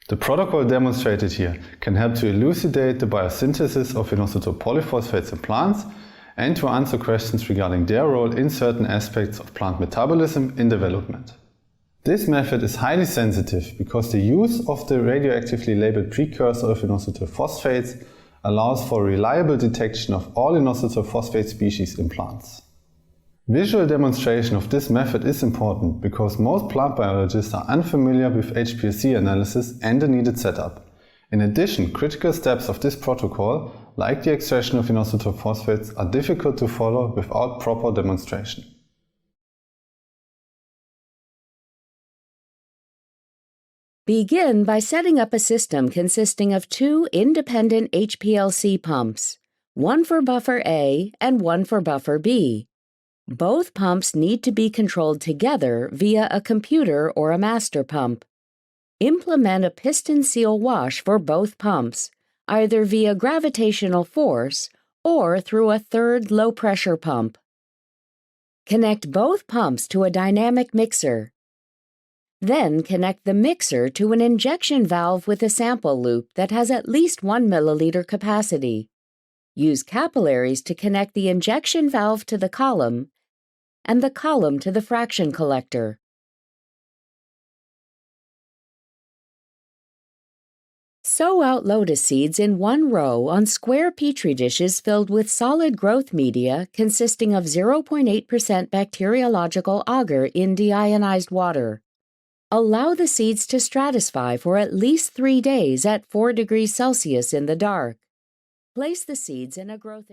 The protocol demonstrated here can help to elucidate the biosynthesis of inositol polyphosphates in plants and to answer questions regarding their role in certain aspects of plant metabolism in development. This method is highly sensitive because the use of the radioactively labeled precursor of inositol phosphates allows for reliable detection of all inositol phosphate species in plants. Visual demonstration of this method is important because most plant biologists are unfamiliar with HPLC analysis and the needed setup. In addition, critical steps of this protocol, like the extraction of inositol phosphates, are difficult to follow without proper demonstration. Begin by setting up a system consisting of two independent HPLC pumps, one for buffer A and one for buffer B. Both pumps need to be controlled together via a computer or a master pump. Implement a piston seal wash for both pumps, either via gravitational force or through a third low-pressure pump. Connect both pumps to a dynamic mixer. Then connect the mixer to an injection valve with a sample loop that has at least 1 milliliter capacity. Use capillaries to connect the injection valve to the column and the column to the fraction collector. Sow out lotus seeds in one row on square petri dishes filled with solid growth media consisting of 0.8% bacteriological agar in deionized water. Allow the seeds to stratify for at least 3 days at 4 degrees Celsius in the dark. Place the seeds in a growth